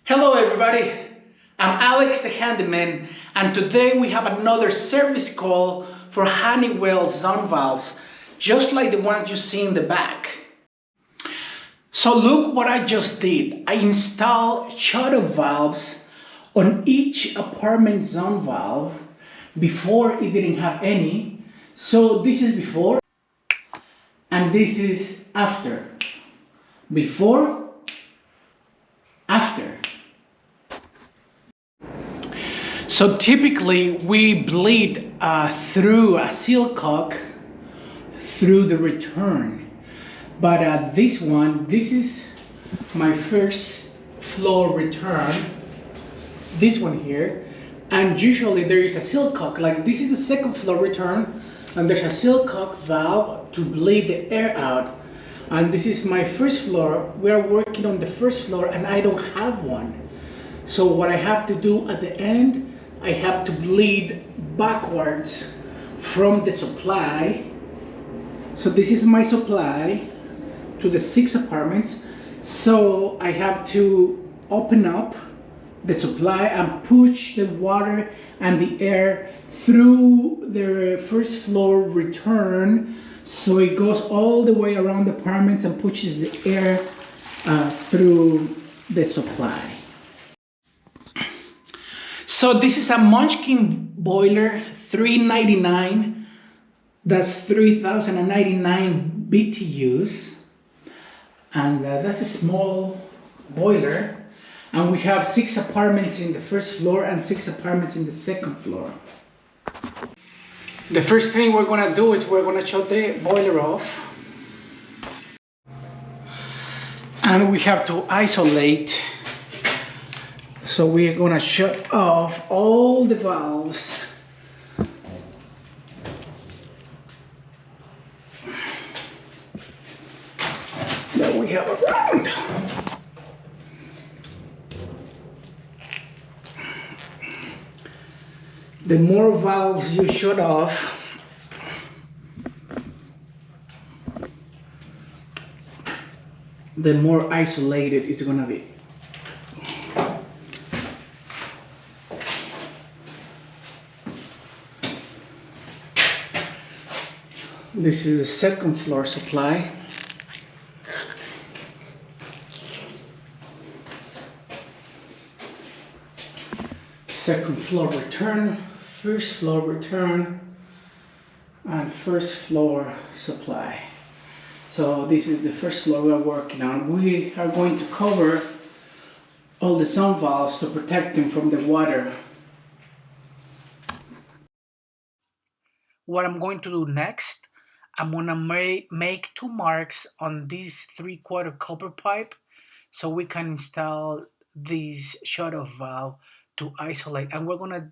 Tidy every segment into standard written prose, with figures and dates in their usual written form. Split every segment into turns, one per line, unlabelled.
Hello everybody, I'm Alex the Handyman, and today we have another service call for Honeywell zone valves, just like the ones you see in the back. So look what I just did. I installed shutoff valves on each apartment zone valve. Before it didn't have any, so this is before and this is after. Before, after. So typically we bleed through a seal cock through the return, but this is my first floor return, this one here, and usually there is a seal cock, like this is the second floor return, and there's a seal cock valve to bleed the air out, and this is my first floor. We are working on the first floor and I don't have one. So what I have to do at the end, I have to bleed backwards from the supply. So this is my supply to the 6 apartments. So I have to open up the supply and push the water and the air through the first floor return. So it goes all the way around the apartments and pushes the air through the supply. So this is a Munchkin boiler, 399. That's 3,099 BTUs, and that's a small boiler. And we have 6 apartments in the first floor and 6 apartments in the second floor. The first thing we're gonna do is we're gonna shut the boiler off, and we have to isolate. So we're gonna shut off all the valves that we have around. The more valves you shut off, the more isolated it's gonna be. This is the second floor supply. Second floor return, first floor return, and first floor supply. So this is the first floor we are working on. We are going to cover all the zone valves to protect them from the water. What I'm going to do next, I'm gonna make 2 marks on this 3/4 copper pipe so we can install this shutoff valve to isolate. And we're gonna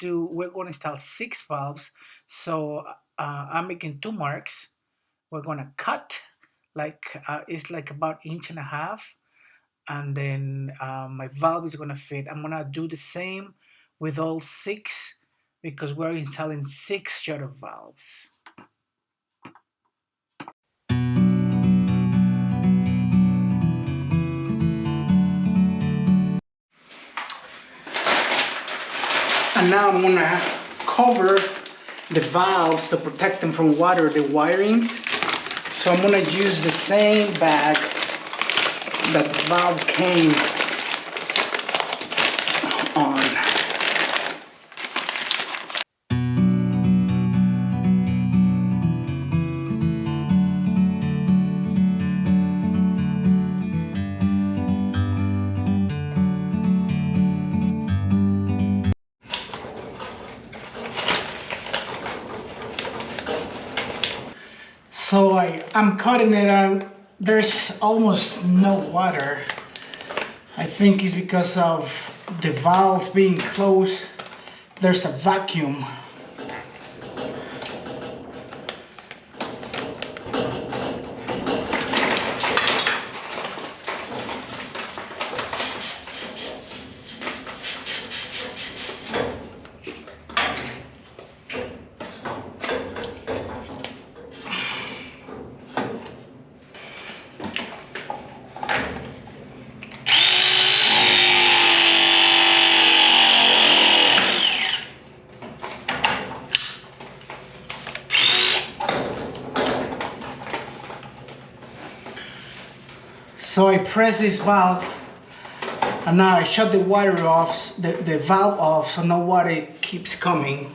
install 6 valves. So I'm making 2 marks. We're gonna cut it's like about 1.5 inches, and then my valve is gonna fit. I'm gonna do the same with all 6 because we're installing 6 shutoff valves. And now I'm gonna cover the valves to protect them from water, the wirings. So I'm gonna use the same bag that the valve came on. So I'm cutting it and there's almost no water. I think it's because of the valves being closed. There's a vacuum. press this valve, and now I shut the water off, the valve off, so no water keeps coming.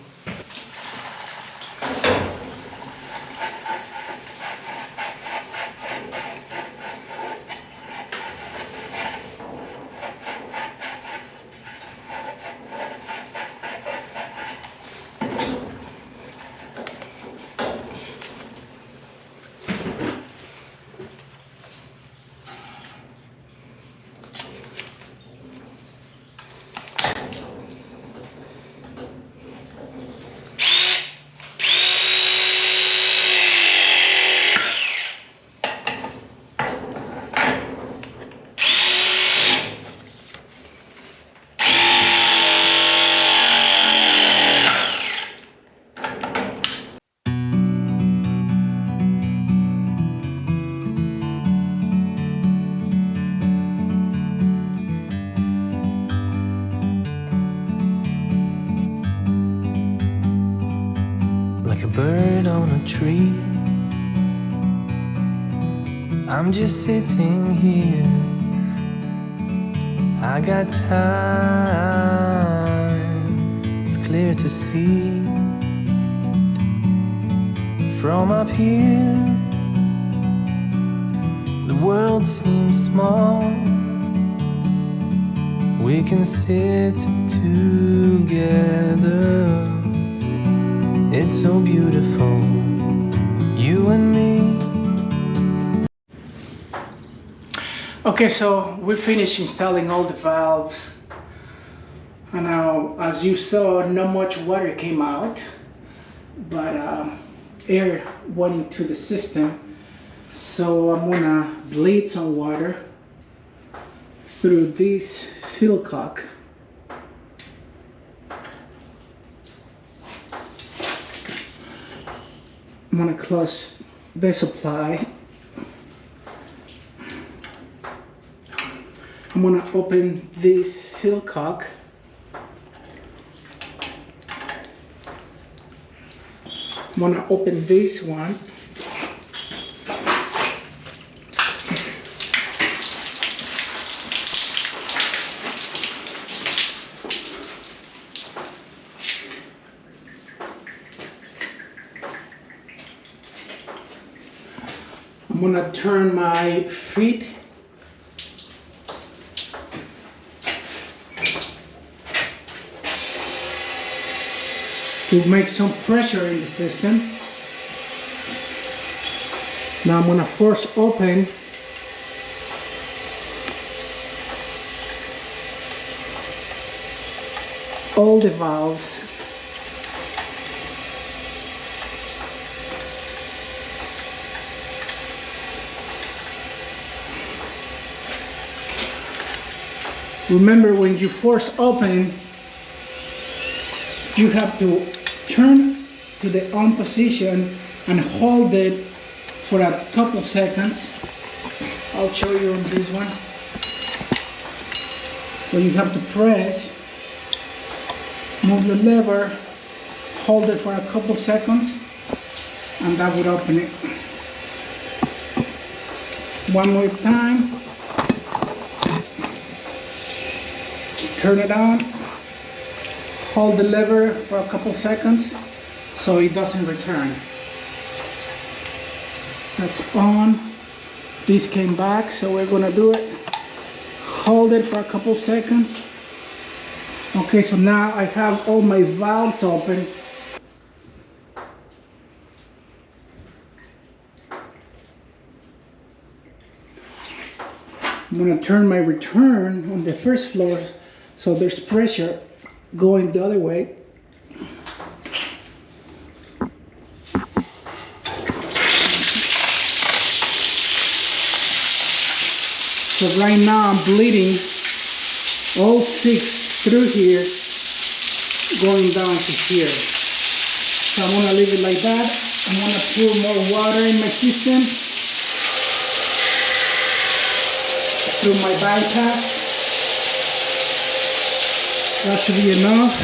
Like a bird on a tree, I'm just sitting here. I got time, it's clear to see. From up here, the world seems small. We can sit together. It's so beautiful, you and me.
Okay, so we finished installing all the valves, and now, as you saw, not much water came out, but air went into the system. So I'm gonna bleed some water through this seal cock. I'm gonna close the supply. I'm gonna open this seal cock. I'm gonna open this one. I'm gonna turn my feet to make some pressure in the system. Now I'm gonna force open all the valves. Remember, when you force open, you have to turn to the on position and hold it for a couple seconds. I'll show you on this one. So you have to press, move the lever, hold it for a couple seconds, and that would open it. One more time. Turn it on, hold the lever for a couple seconds so it doesn't return. That's on. This came back, so we're gonna do it. Hold it for a couple seconds. Okay, so now I have all my valves open. I'm gonna turn my return on the first floor so there's pressure going the other way. So right now I'm bleeding all 6 through here, going down to here. So I'm gonna leave it like that. I'm gonna pour more water in my system through my bypass. That should be enough.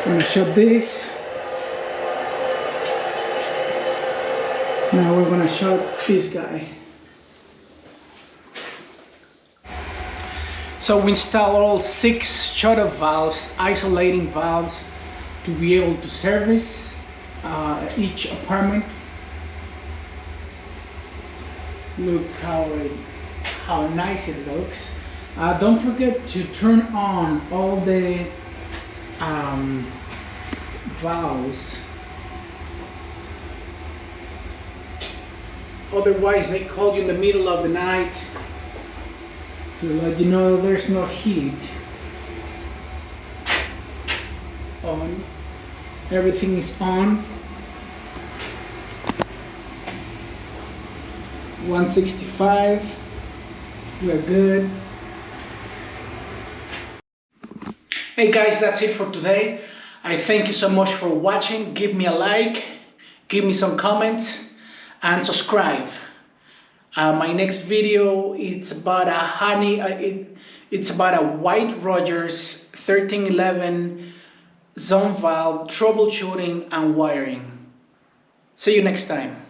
I'm gonna shut this. Now we're gonna shut this guy. So we install all 6 shutoff valves, isolating valves, to be able to service each apartment. Look how nice it looks. Don't forget to turn on all the valves. Otherwise, they call you in the middle of the night to let you know there's no heat on. Everything is on. 165. We're good. Hey guys, that's it for today. I thank you so much for watching. Give me a like, give me some comments, and subscribe. My next video it's about it's about a White Rogers 1311 zone valve troubleshooting and wiring. See you next time.